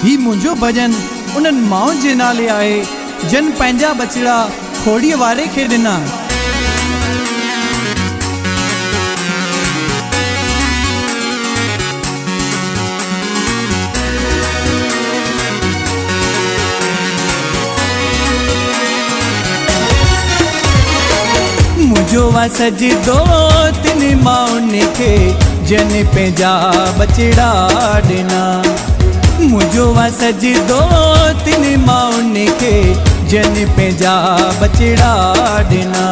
ही मुंहिंजो भजन उन्हनि माउनि जे नाले आहे जन पंहिंजा बचड़ा खोड़ीअ वारे खे ॾिना। मुझो वा सजदो तिन माउनि खे जन पंहिंजा बचड़ा ॾिना। मुझो वा सजदो तिन माउनि खे जन पंहिंजा बचड़ा ॾिना।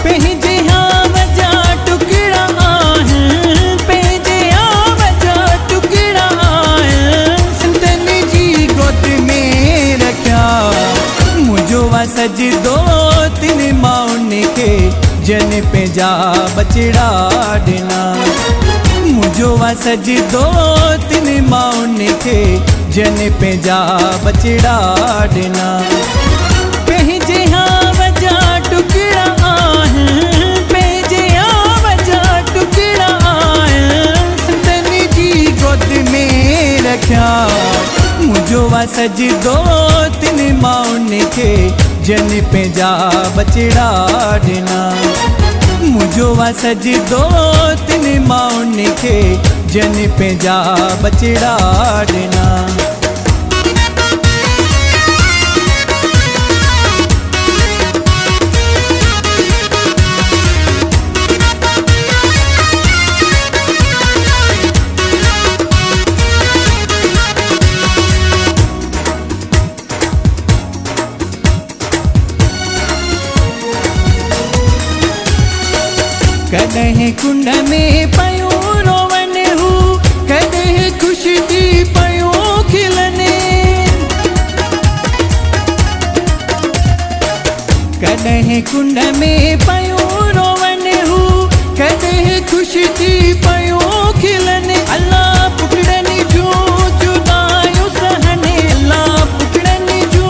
पंहिंजे हाव जा टुकड़ा आहिनि, पंहिंजे हाव जा टुकड़ा आहिनि, संतनि जी गोद में रखिया। मुझो वा सजदो तिन माउनि खे जन पंहिंजा बचड़ा ॾिना। मुझो वा सजदो तिन माउनि खे जन पंहिंजा बचड़ा ॾिना। पंहिंजे हाव जा टुकड़ा आहिनि, पंहिंजे हाव जा टुकड़ा आहिनि, संतनि जी गोद में रखिया। मुझो वा सजदो तिन माउनि खे जन पंहिंजा बचड़ा ॾिना। मुझो वा सजदो तिन माउनि खे जन पंहिंजा बचड़ा ॾिना। कॾहिं कुंड में पयो रोवन हू, कॾहिं ख़ुशी थी पयो खिलने। कॾहिं कुंड में पयो रोवन हू, कॾहिं ख़ुशी थी पयो खिलने। अल्लाह पुकड़नि जो जुदायूं सहने, अल्लाह पुकड़नि जो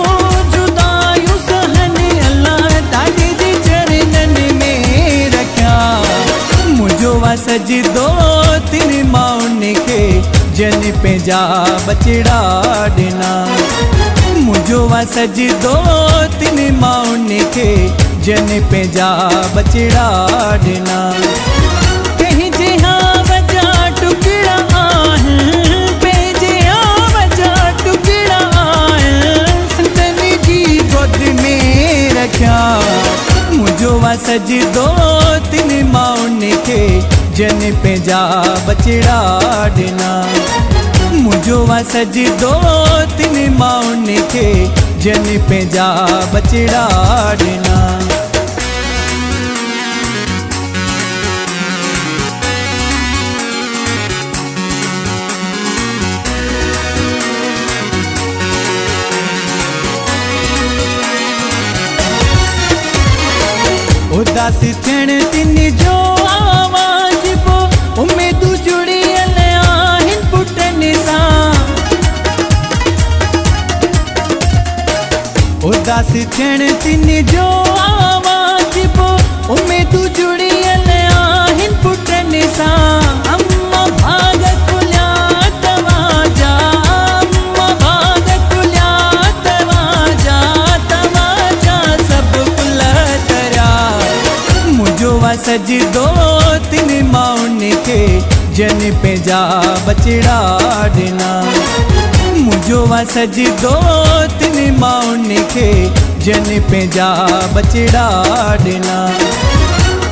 जुदायूं सहने, अल्लाह ताके जे चरणनि में रखिया। मुझो वा सजदो तिन माउनि खे जन पंहिंजा बचड़ा ॾिना। मुझो वा सजदो तिन माउनि खे जन पंहिंजा बचड़ा ॾिना। पंहिंजे हाव जा टुकड़ा आहिनि, पंहिंजे हाव जा टुकड़ा आहिनि, संतनि जी गोद में रखिया। मुझो वा सजदो तिन माउनि खे जन पंहिंजा बचड़ा ॾिना। मुझो वा सजदो तिन माउनि खे जन पंहिंजा बचड़ा ॾिना। उदास थियण तिन जो आवाज़ पो, उम्मीदूं जुड़ियल आहिनि पुटनि सां। उदास थियण तिन जो आवाज़ पो, उम्मीदूं जुड़ियल आहिनि पुटनि सां। अम्मा भाग खुलिया तव्हांजा, अम्मा भाग खुलिया तव्हांजा, तव्हांजा सभु कुल तरिया। मुझो वा सजदो तिन माउनि खे जन पंहिंजा बचड़ा ॾिना। मुझो वा सजदो तिन माउनि खे जन पंहिंजा बचड़ा ॾिना।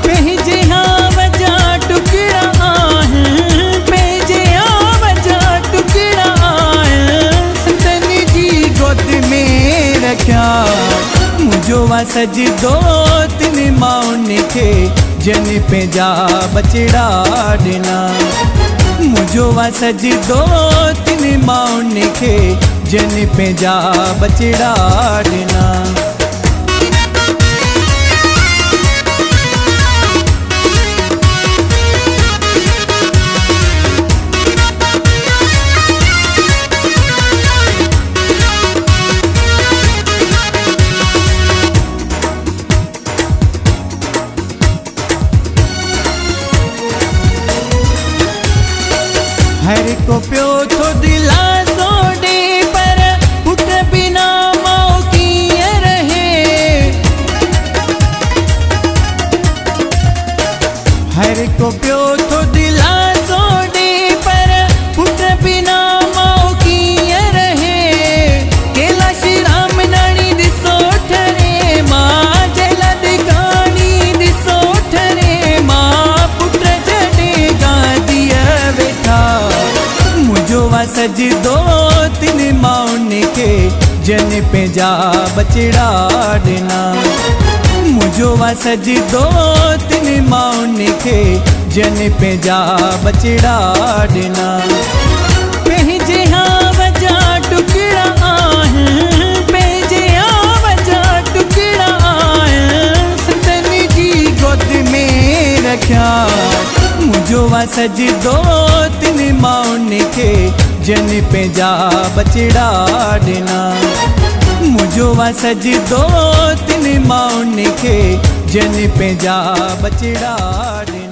पंहिंजे हाव जा टुकड़ा आहिनि, पंहिंजे हाव जा टुकड़ा आहिनि, संतनि जी गोद में रखिया। मुझो वा सजदो तिन माउनि खे जन पंहिंजा बचड़ा ॾिना। मुझो वा सजदो तिन माउनि खे जन पंहिंजा बचड़ा ॾिना। हर को पियो थो दिलासो ॾे, सजदो तिन माउन के जन पंहिंजा बचड़ा ॾिना मुझो सजदो तिन माउन के जन पंहिंजा बचड़ा ॾिना पंहिंजे वजा टुकड़ा आहिनि पंहिंजे वजा टुकड़ा आहिनि संतनि जी गोद में रखिया मुझो सजदो तिन माउन के जन पंहिंजा बचड़ा ॾिना मुझो सजदो तिन माउन के जन पंहिंजा बचड़ा ॾिना।